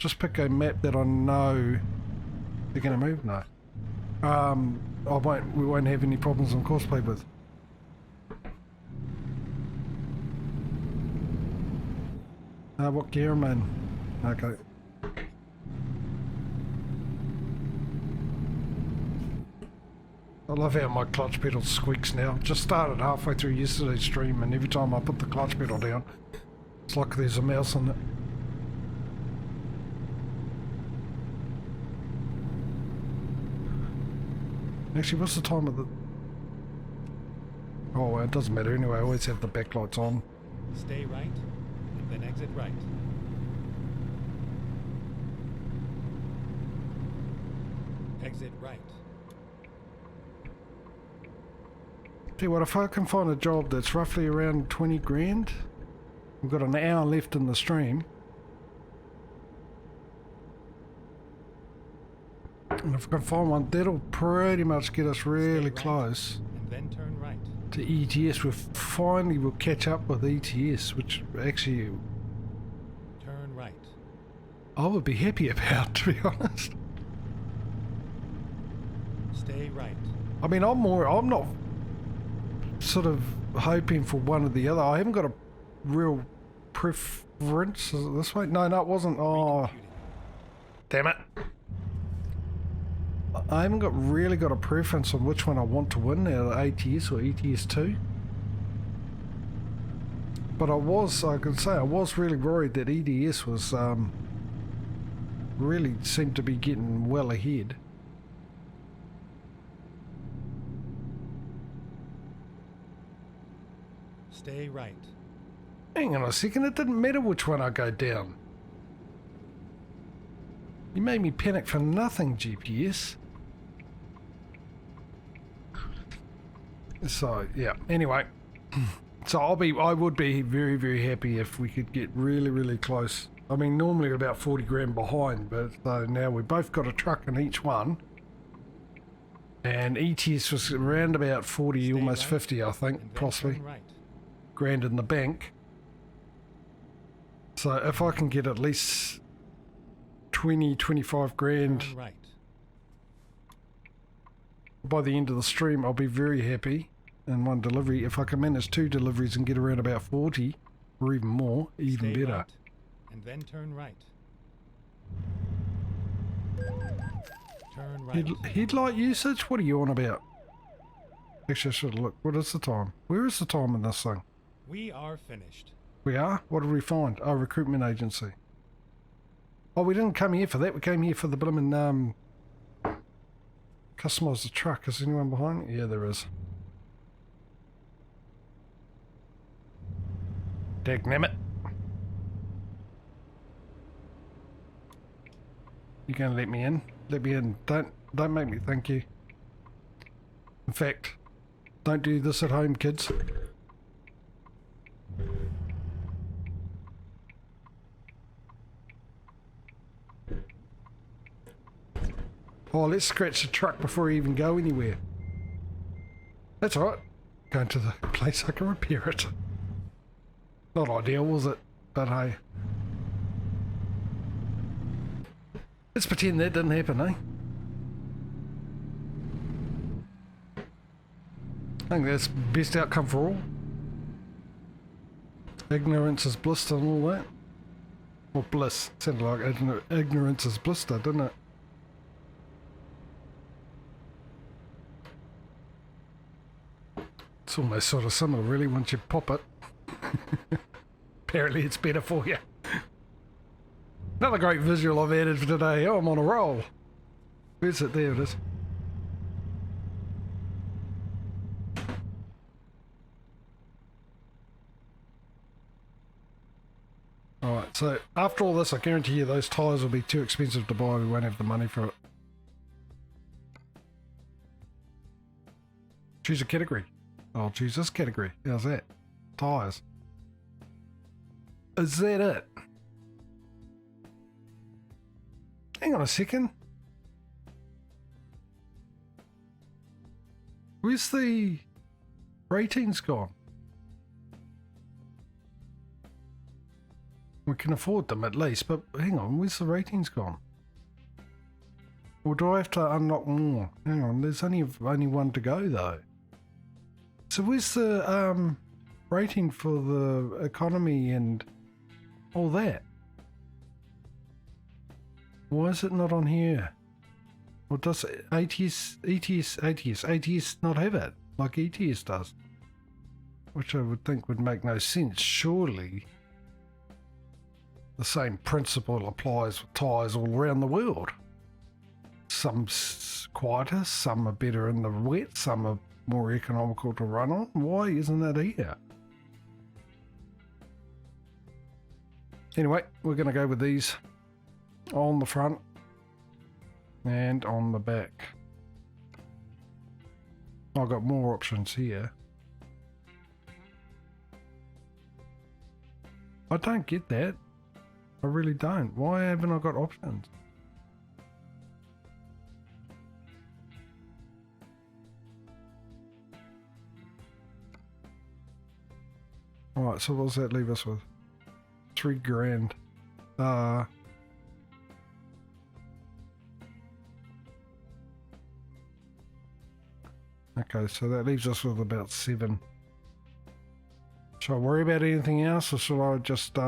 just pick a map that I know they're going to move. No. We won't have any problems on cosplay with. What gear am I in? Okay. I love how my clutch pedal squeaks now. Just started halfway through yesterday's stream and every time I put the clutch pedal down, it's like there's a mouse in it. Actually, what's the time of the... Oh, well, it doesn't matter anyway. I always have the backlights on. Stay right, and then exit right. Exit right. Tell you what, if I can find a job that's roughly around 20 grand, we've got an hour left in the stream. And if I can find one, that'll pretty much get us really close and then turn right to ETS. We'll catch up with ETS, which actually turn right. I would be happy about, to be honest. Stay right. I mean, I'm not sort of hoping for one or the other. I haven't got a real preference. Is it this way? No, it wasn't. Oh, damn it. I haven't really got a preference on which one I want to win out of ATS or ETS2. But I can say I was really worried that EDS was really seemed to be getting well ahead. Stay right. Hang on a second, it didn't matter which one I go down. You made me panic for nothing, GPS. So, yeah, anyway. So I would be very, very happy if we could get really, really close. I mean, normally we're about 40 grand behind, but now we've both got a truck in each one. And ETS was around about 40, Stay almost right, 50, I think, possibly. Right. Grand in the bank. So if I can get at least 20, 25 grand right. by the end of the stream, I'll be very happy. In one delivery, if I can manage 2 deliveries and get around about 40 or even more, even Stay better. Right, and then turn right. Turn right. Headlight usage? What are you on about? Actually, I should look. What is the time? Where is the time in this thing? We are finished. We are? What did we find? Oh, recruitment agency. Oh, we didn't come here for that. We came here for the blooming, customise the truck. Is anyone behind me? Yeah, there is. Dagnammit. You gonna let me in? Let me in. Don't make me thank you. In fact, don't do this at home, kids. Oh, let's scratch the truck before we even go anywhere. That's alright. Going to the place I can repair it. Not ideal, was it? But hey. Let's pretend that didn't happen, eh? I think that's best outcome for all. Ignorance is bliss and all that. Or bliss. Sounded like ignorance is blister, didn't it? It's almost sort of similar really once you pop it. Apparently it's better for you. Another great visual I've added for today. Oh, I'm on a roll. Where's it? There it is. Alright, so after all this, I guarantee you those tyres will be too expensive to buy. We won't have the money for it. Choose a category. I'll choose this category. How's that? Tyres. Is that it? Hang on a second. Where's the ratings gone? We can afford them at least, but hang on, where's the ratings gone? Or do I have to unlock more? Hang on, there's only one to go though. So where's the rating for the economy and all that? Why is it not on here? Or does ATS not have it like ATS does? Which I would think would make no sense. Surely the same principle applies with tyres all around the world. Some quieter, some are better in the wet, some are more economical to run on. Why isn't that here? Anyway, we're going to go with these on the front and on the back. I've got more options here. I don't get that. I really don't. Why haven't I got options? Alright, so what does that leave us with? 3 grand. Okay, so that leaves us with about 7. Should I worry about anything else, or should I just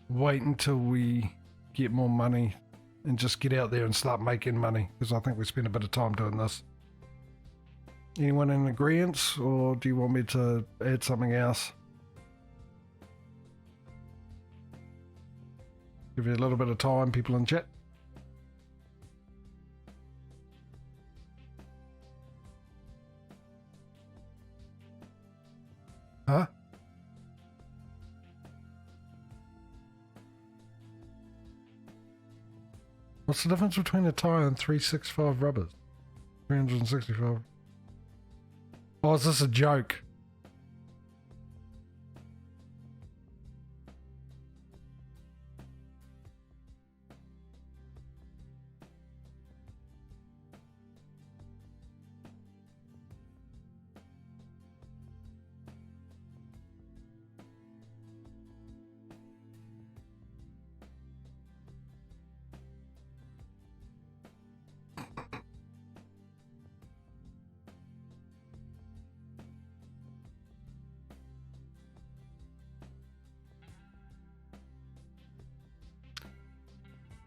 wait until we get more money and just get out there and start making money? Because I think we spent a bit of time doing this. Anyone in agreement, or do you want me to add something else? Give you a little bit of time, people in chat. Huh? What's the difference between a tyre and 365 rubbers? 365. Oh, is this a joke?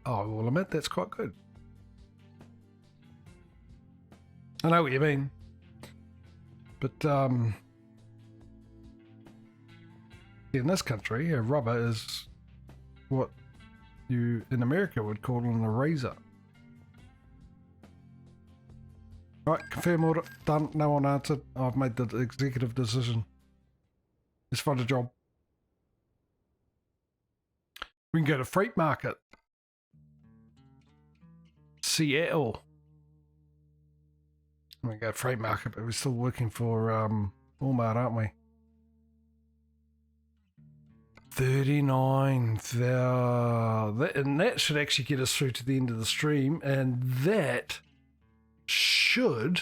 Oh, I will admit that's quite good. I know what you mean. But in this country, a rubber is what you in America would call an eraser. Right, confirm order. Done. No one answered. I've made the executive decision. Let's find a job. We can go to Freight Market. Seattle. We go Freight Market, but we're still working for Walmart, aren't we? 39. And that should actually get us through to the end of the stream, and that should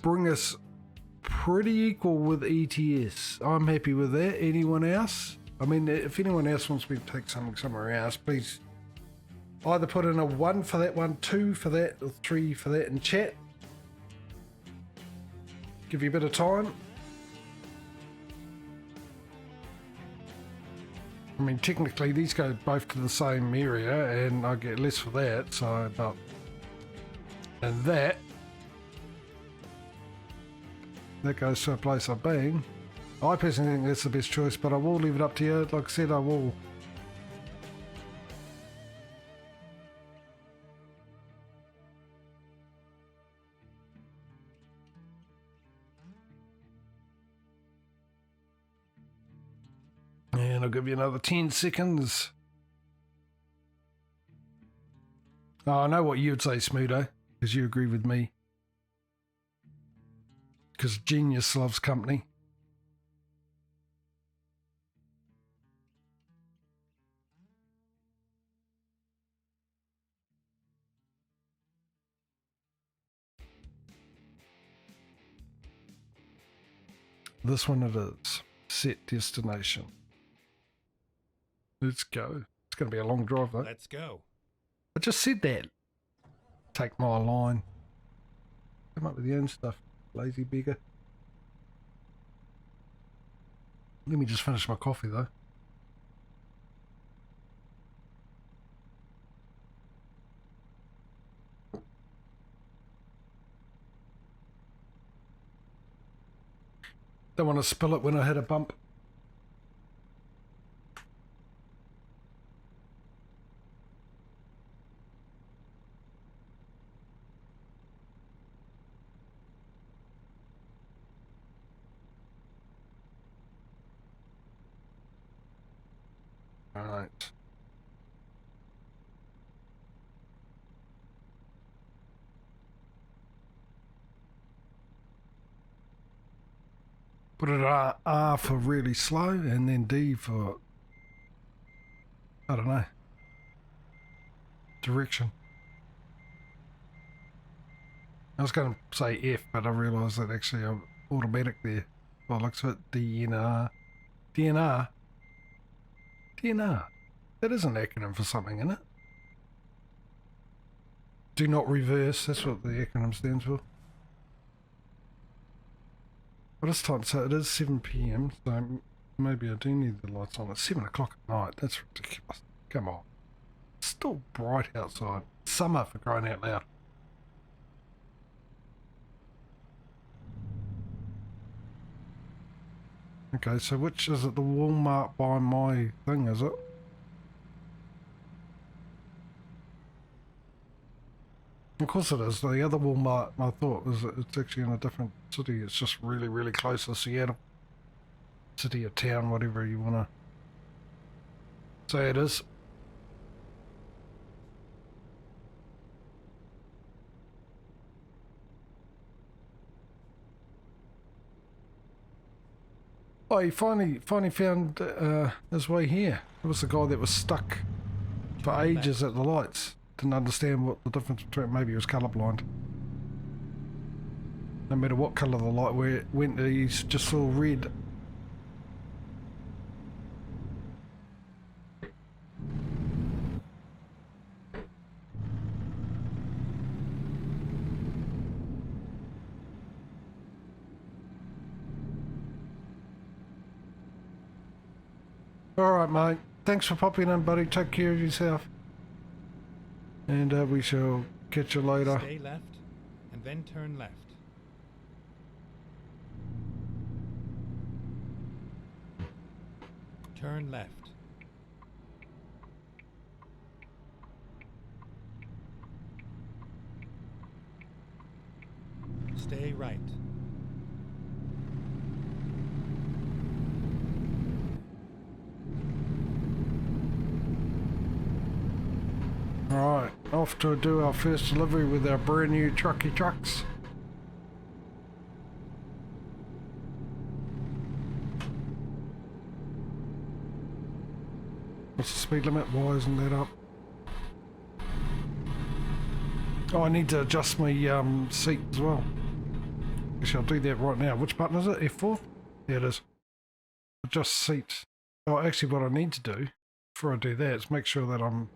bring us pretty equal with ETS. I'm happy with that. Anyone else? I mean, if anyone else wants me to take something somewhere else, please either put in a 1 for that one, 2 for that, or 3 for that in chat. Give you a bit of time. I mean, technically these go both to the same area and I get less for that, so, but, and that goes to a place I've been. I personally think that's the best choice, but I will leave it up to you. Like I said, I will. And I'll give you another 10 seconds. Oh, I know what you would say, Smootho, because you agree with me. Because genius loves company. This one it is. Set destination. Let's go. It's going to be a long drive though. Let's go. I just said that. Take my line. Come up with your own stuff, lazy beggar. Let me just finish my coffee though. Don't want to spill it when I hit a bump. All right. Put it R for really slow and then D for, I don't know, direction. I was going to say F, but I realised that actually I'm automatic there. By the looks of it, DNR. DNR? DNR. That is an acronym for something, isn't it? Do not reverse, that's what the acronym stands for. But it's time, so it is 7 PM, so maybe I do need the lights on. It's 7 o'clock at night, that's ridiculous. Come on. It's still bright outside. Summer, for crying out loud. Okay, so which is it? The Walmart by my thing, is it? Of course it is. The other Walmart, I thought, was it's actually in a different city. It's just really, really close to Seattle. City or town, whatever you want to say it is. Oh, he finally found his way here. It was the guy that was stuck for ages at the lights. Didn't understand what the difference between, maybe he was colourblind. No matter what colour the light went, he just saw red. Alright mate, thanks for popping in buddy, take care of yourself. And we shall catch you later. Stay left, and then turn left. Turn left. Stay right. Alright, off to do our first delivery with our brand new trucky trucks. What's the speed limit? Why isn't that up? Oh, I need to adjust my seat as well. Actually, I'll do that right now. Which button is it? F4? There it is. Adjust seat. Oh, actually what I need to do before I do that is make sure that I'm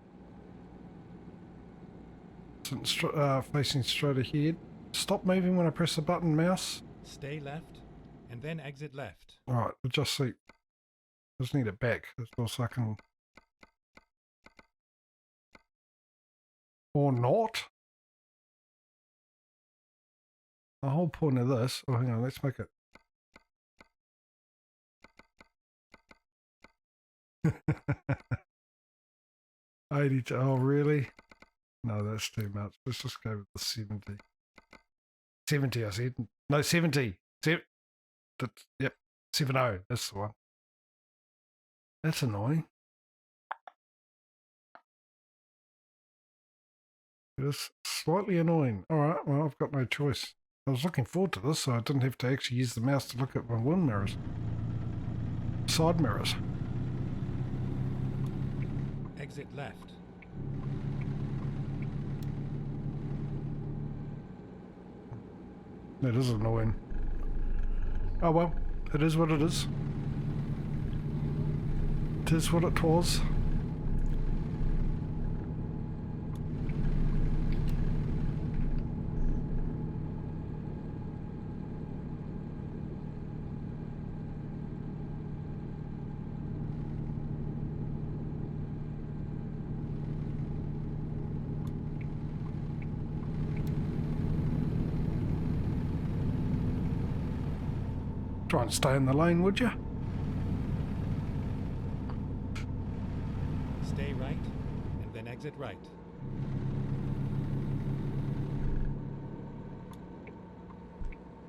facing straight ahead. Stop moving when I press the button, mouse. Stay left, and then exit left. Alright, adjust seat. I just need it back, so I can... Or not. The whole point of this... Oh, hang on, let's make it... Oh, really? No, that's too much. Let's just go with the 70. 70, I said. No, 70. Yep, 70. That's the one. That's annoying. It is slightly annoying. Alright, well, I've got no choice. I was looking forward to this, so I didn't have to actually use the mouse to look at my wind mirrors. Side mirrors. Exit left. That is annoying. Oh well, It is what it is. It is what it was. Try and stay in the lane, would you? Stay right, and then exit right.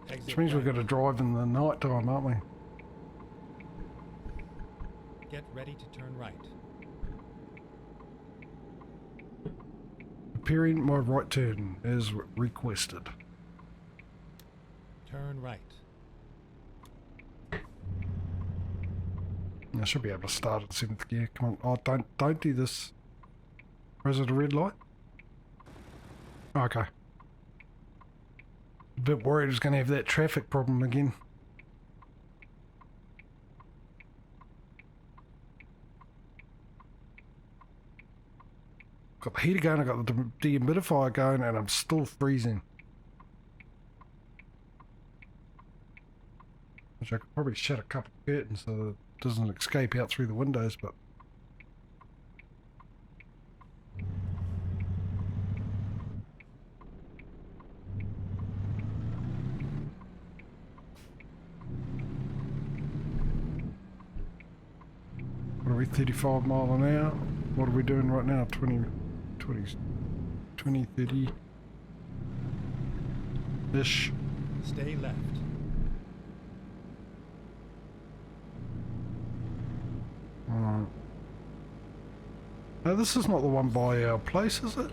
Exit Which means we've got to drive in the night time, aren't we? Get ready to turn right. Appearing my right turn is requested. Turn right. I should be able to start at 7th gear. Come on. Oh, don't do this. Or is it a red light? Okay. A bit worried I was going to have that traffic problem again. Got the heater going, I got the dehumidifier going, and I'm still freezing. Which I could probably shut a couple of curtains so that it doesn't escape out through the windows, but... What are we, 35 mile an hour? What are we doing right now? 20, 30-ish. Stay left. Alright. No, this is not the one by our place, is it?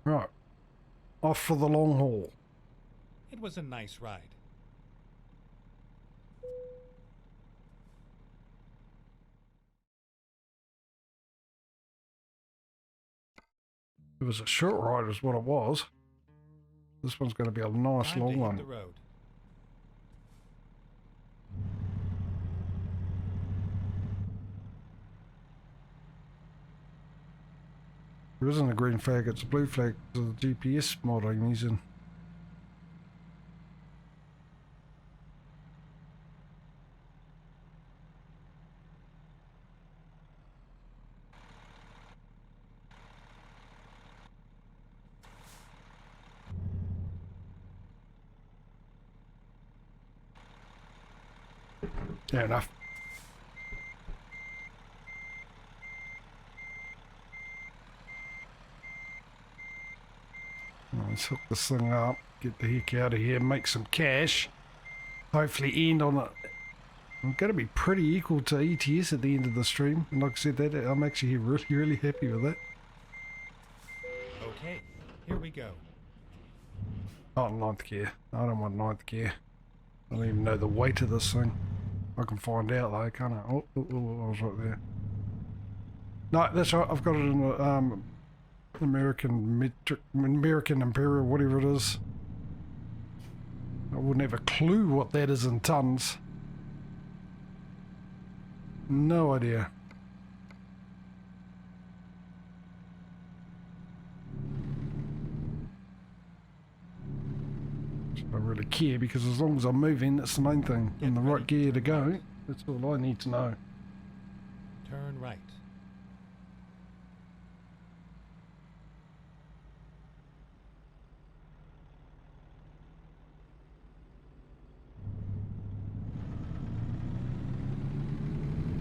Right. Off for the long haul. It was a nice ride. It was a short ride is what it was. This one's going to be a nice Time to long hit one. the road. There isn't a green flag, it's a blue flag. The GPS mod I'm using. Yeah, enough. Let's hook this thing up, get the heck out of here, make some cash. Hopefully end on it. I'm going to be pretty equal to ATS at the end of the stream. And like I said, that I'm actually really happy with that. Okay, here we go. Oh, 9th gear. I don't want 9th gear. I don't even know the weight of this thing. I can find out though, can't I? Oh, I was right there. No, that's right. I've got it in the American Imperial, whatever it is. I wouldn't have a clue what that is in tons. No idea. I don't really care because as long as I'm moving, that's the main thing. In the right gear to go, that's all I need to know. Turn right.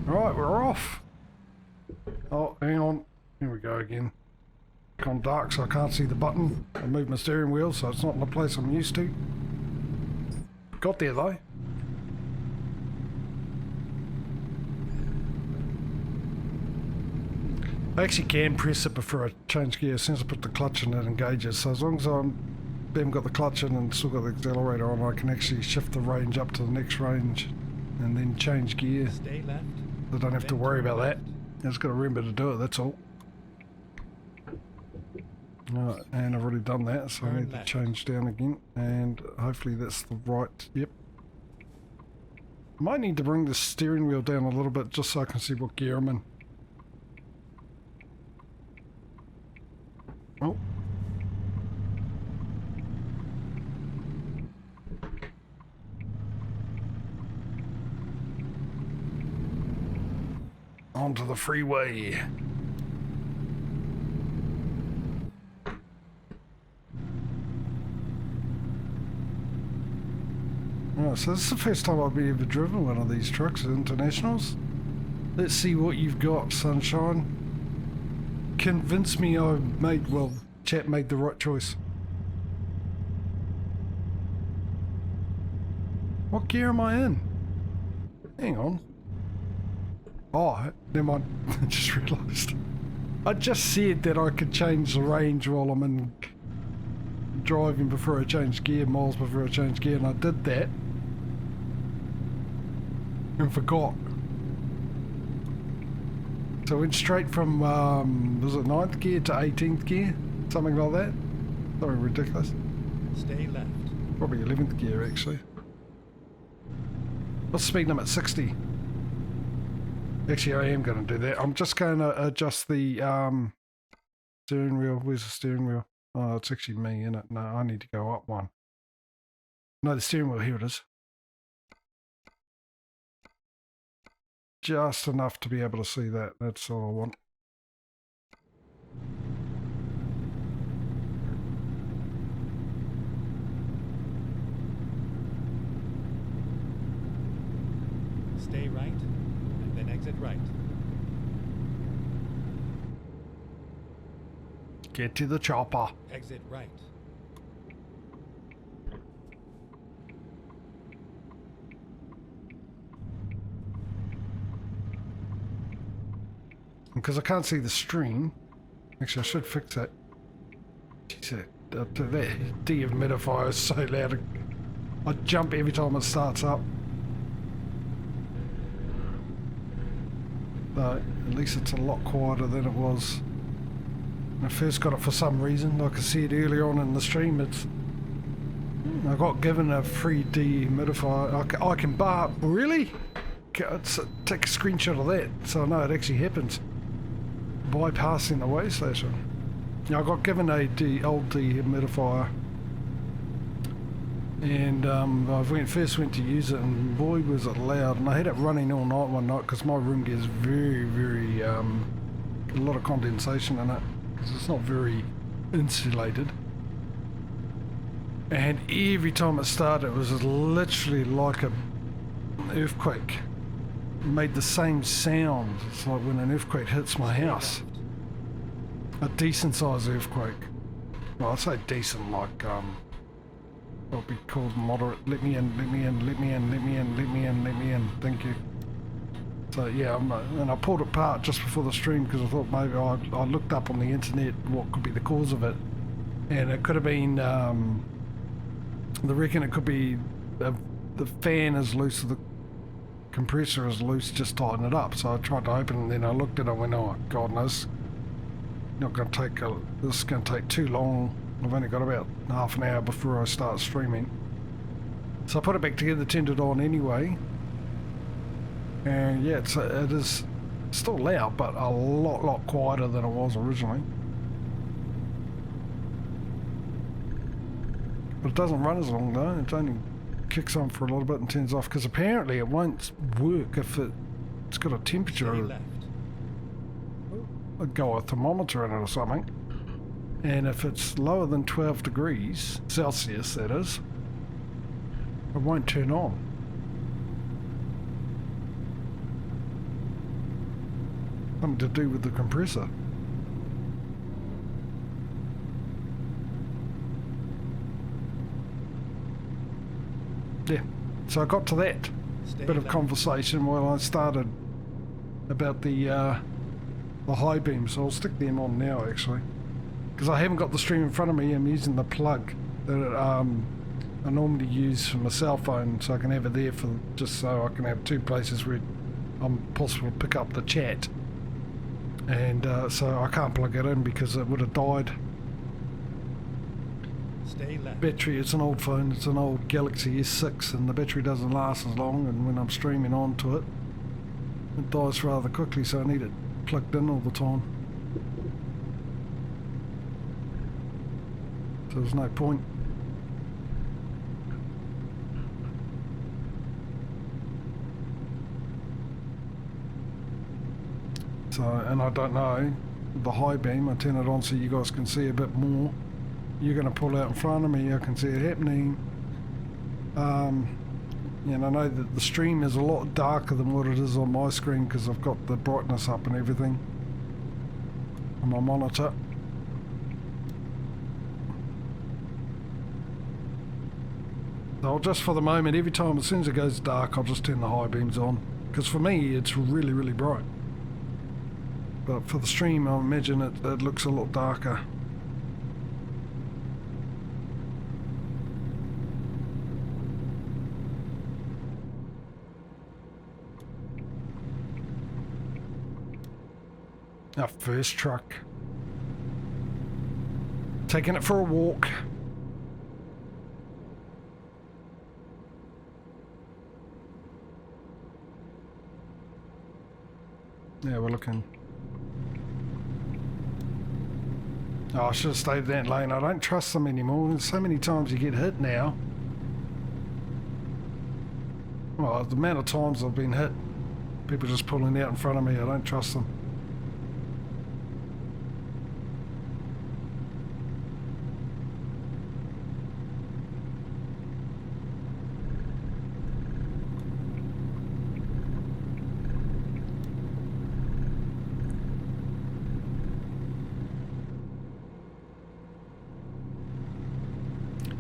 Alright, we're off. Oh, hang on. Here we go again. Gone dark so I can't see the button. I moved my steering wheel so it's not in the place I'm used to. Got there though. I actually can press it before I change gear. As soon as I put the clutch in, it engages. So as long as I haven't got the clutch in and still got the accelerator on, I can actually shift the range up to the next range and then change gear. Stay left. I don't have to worry about that. I just got to remember to do it, that's all. Alright, and I've already done that, so I need to change down again, and hopefully that's the right, yep. Might need to bring the steering wheel down a little bit just so I can see what gear I'm in. Oh. Onto the freeway. Oh, so this is the first time I've ever driven one of these trucks, internationals. Let's see what you've got, sunshine. Convince me I made, well, chap made the right choice. What gear am I in? Hang on. Oh, never mind. I just realised. I just said that I could change the range while I'm in driving before I change gear, miles before I change gear, and I did that. And forgot. So I went straight from, was it 9th gear to 18th gear? Something like that? Something ridiculous. Stay left. Probably 11th gear, actually. What's the speed limit? 60. Actually, I am going to do that. I'm just going to adjust the steering wheel. Where's the steering wheel? Oh, it's actually me, isn't it? No, I need to go up one. No, the steering wheel, here it is. Just enough to be able to see that. That's all I want. Stay right, and then exit right. Get to the chopper. Exit right. Because I can't see the stream. Actually, I should fix that. Jeez, that dehumidifier is so loud. I jump every time it starts up. But at least it's a lot quieter than it was when I first got it for some reason. Like I said earlier on in the stream, I got given a free dehumidifier. I can bar, really? Take a screenshot of that so I know it actually happens. Bypassing the way station. I got given a old dehumidifier, and I first went to use it, and boy was it loud. And I had it running all night one night because my room gets very, very a lot of condensation in it because it's not very insulated. And every time it started, it was literally like an earthquake. Made the same sound. It's like when an earthquake hits my house. A decent sized earthquake. Well, I'd say decent, like it'll be called moderate. Let me in, let me in, let me in, let me in, let me in, let me in. Thank you. So yeah, and I pulled it apart just before the stream because I thought maybe I looked up on the internet what could be the cause of it, and it could have been I reckon it could be the fan is loose, the compressor is loose, just tighten it up. So I tried to open it, and then I looked at it and went, oh god knows, not going to take this is going to take too long. I've only got about half an hour before I start streaming. So I put it back together, turned it on anyway, and yeah, it is still loud, but a lot quieter than it was originally. But it doesn't run as long though. It only kicks on for a little bit and turns off, because apparently it won't work if it's got a temperature. I'd go a thermometer in it or something, and if it's lower than 12 degrees Celsius, that is, it won't turn on. Something to do with the compressor. Yeah, so I got to that bit of conversation while I started about the high beams. So I'll stick them on now actually, because I haven't got the stream in front of me. I'm using the plug that I normally use for my cell phone, so I can have it there for just so I can have two places where I'm possible to pick up the chat. and so I can't plug it in because it would have died. Stay left. Battery, it's an old phone, it's an old Galaxy S6, and the battery doesn't last as long, and when I'm streaming onto it, it dies rather quickly, so I need it plugged in all the time. So there's no point. So, and I don't know, the high beam, I turn it on so you guys can see a bit more. You're going to pull out in front of me, I can see it happening. And I know that the stream is a lot darker than what it is on my screen because I've got the brightness up and everything on my monitor. So I'll just for the moment, every time, as soon as it goes dark, I'll just turn the high beams on. Because for me, it's really, really bright. But for the stream, I imagine it looks a lot darker. Our first truck. Taking it for a walk. Yeah, we're looking. Oh, I should have stayed in that lane. I don't trust them anymore. There's so many times you get hit now. Well, the amount of times I've been hit, people just pulling out in front of me, I don't trust them.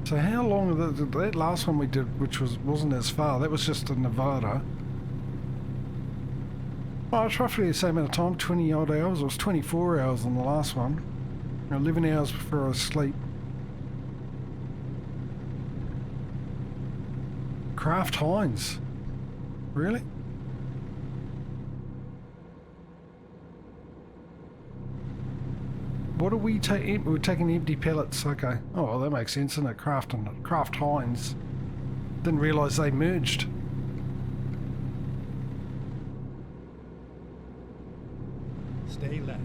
So how long, that last one we did, which wasn't as far, that was just in Nevada. Oh, it's roughly the same amount of time, 20 odd hours. It was 24 hours on the last one. 11 hours before I was asleep. Kraft Heinz. Really? What are we taking? We're taking empty pellets. Okay. Oh, well, that makes sense, isn't it? Kraft Heinz. Didn't realise they merged. Stay left.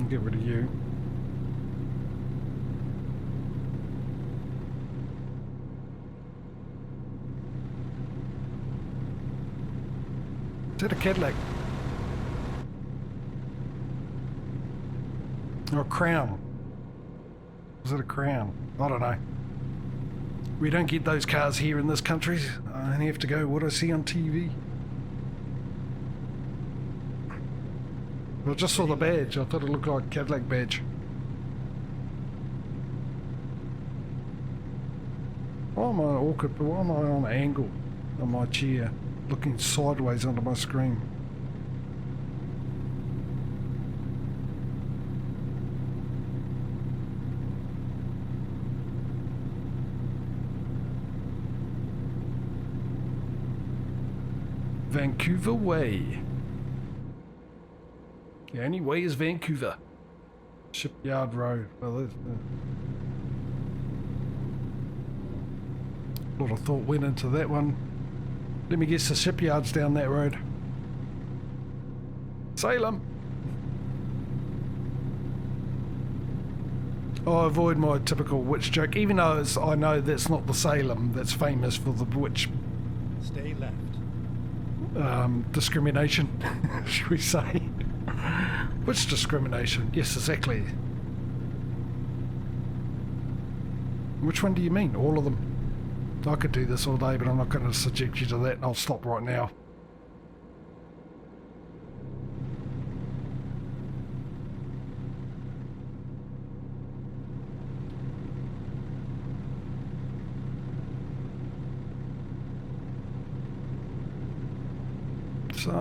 Get rid of you. Is that a Cadillac? Or a Crown? Is it a Crown? I don't know. We don't get those cars here in this country. I only have to go what I see on TV. I just saw the badge. I thought it looked like a Cadillac badge. Why am I awkward? Why am I on an angle on my chair, looking sideways onto my screen? Vancouver Way. The only way is Vancouver. Shipyard Road. Well, there's a lot of thought went into that one. Let me guess, the shipyard's down that road. Salem. I avoid my typical witch joke, even though I know that's not the Salem that's famous for the witch. Stay left. Discrimination, should we say? Which discrimination? Yes, exactly. Which one do you mean? All of them? I could do this all day, but I'm not going to subject you to that. I'll stop right now. So,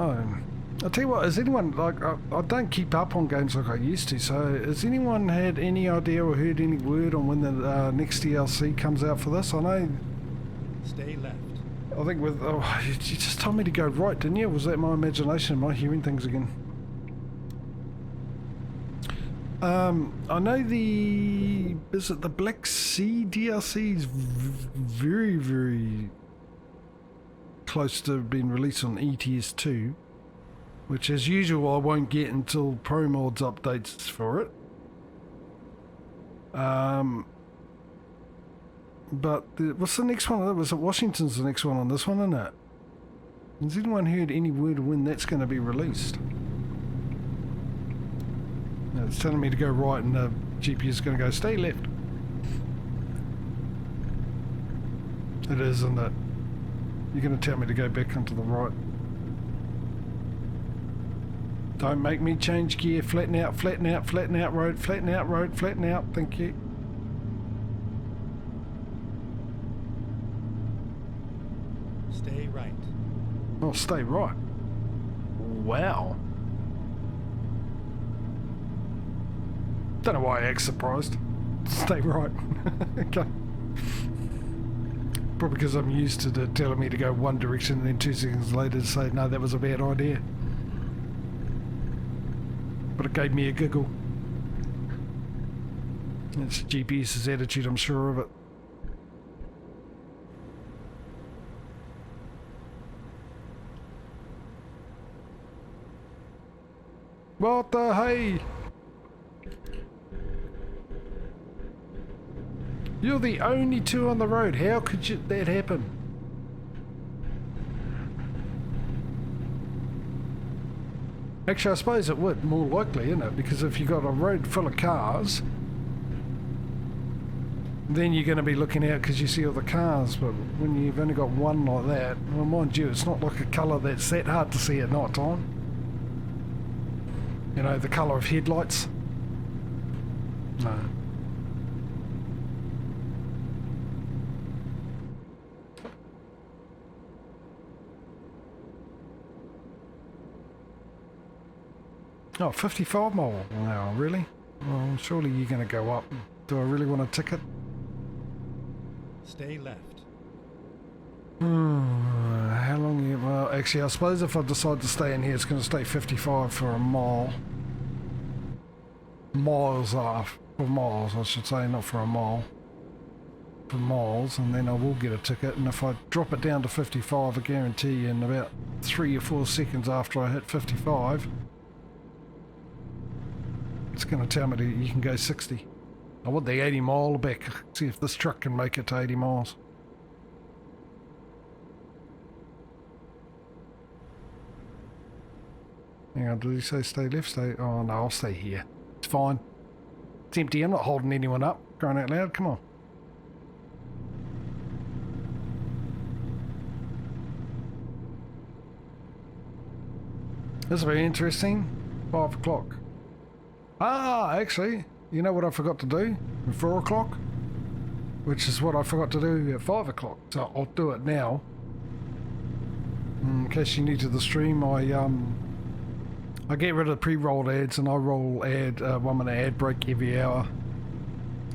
I'll tell you what, has anyone, like, I don't keep up on games like I used to, so has anyone had any idea or heard any word on when the next DLC comes out for this? I know Stay left. I think with... Oh, you just told me to go right, didn't you? Was that my imagination? Am I hearing things again? I know the... Is it the Black Sea DLC is very, very close to being released on ATS 2. Which, as usual, I won't get until Pro Mods updates for it. But what's the next one? Was it Washington's the next one on this one, isn't it? Has anyone heard any word of when that's going to be released? No, it's telling me to go right and the GPS is going to go stay left. It is, isn't it? You're going to tell me to go back onto the right. Don't make me change gear. Flatten out, flatten out, flatten out road, flatten out road, flatten out. Thank you. Stay right. Oh, stay right. Wow. Don't know why I act surprised. Stay right. Okay. Probably because I'm used to it telling me to go one direction and then 2 seconds later to say, no, that was a bad idea. But it gave me a giggle. It's GPS's attitude, I'm sure of it. What the hey? You're the only two on the road. How could that happen? Actually, I suppose it would, more likely, isn't it? Because if you've got a road full of cars, then you're going to be looking out because you see all the cars. But when you've only got one like that, well, mind you, it's not like a colour that's that hard to see at night time. You know, the colour of headlights. No. Oh, 55 mile an hour, really? Well, surely you're going to go up. Do I really want a ticket? Stay left. How long you... Well, actually, I suppose if I decide to stay in here, it's going to stay 55 for a mile. Miles off. For miles, I should say, not for a mile. For miles, and then I will get a ticket. And if I drop it down to 55, I guarantee you in about 3 or 4 seconds after I hit 55... It's going to tell me that you can go 60. I want the 80 mile back. See if this truck can make it to 80 miles. Hang on, did he say stay left? Stay... Oh no, I'll stay here. It's fine. It's empty. I'm not holding anyone up. Crying out loud. Come on. This will be interesting. 5 o'clock. Ah, actually, you know what I forgot to do at 4 o'clock? Which is what I forgot to do at 5 o'clock. So I'll do it now. In case you're new to the stream, I get rid of pre-rolled ads and I roll 1 minute ad break every hour.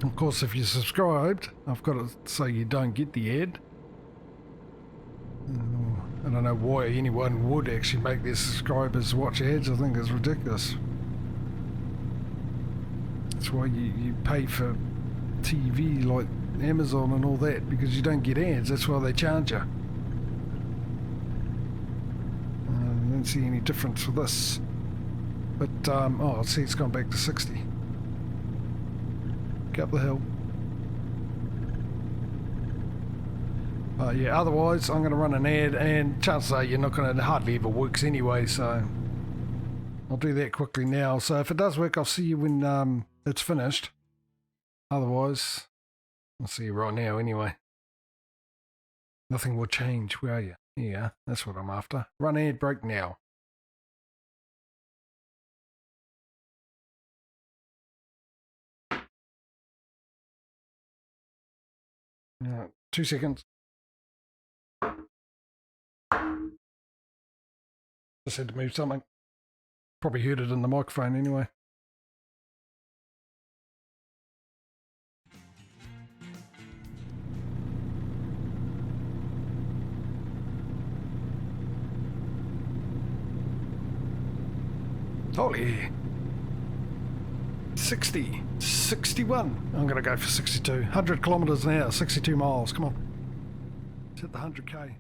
Of course, if you're subscribed, I've got to say you don't get the ad. I don't know why anyone would actually make their subscribers watch ads. I think it's ridiculous. That's why you pay for TV like Amazon and all that, because you don't get ads. That's why they charge you. I don't see any difference with this. But, oh, see, it's gone back to 60. Go up the hill. Yeah, otherwise I'm going to run an ad, and chances are you're not going to, hardly ever works anyway, so I'll do that quickly now. So if it does work, I'll see you when it's finished. Otherwise, I'll see you right now anyway. Nothing will change, where are you? Yeah, that's what I'm after. Run ad break now. Right, 2 seconds. Just had to move something. Probably heard it in the microphone anyway. Holy. 60, 61. I'm going to go for 62. 100 kilometers an hour, 62 miles. Come on. Let's hit the 100k.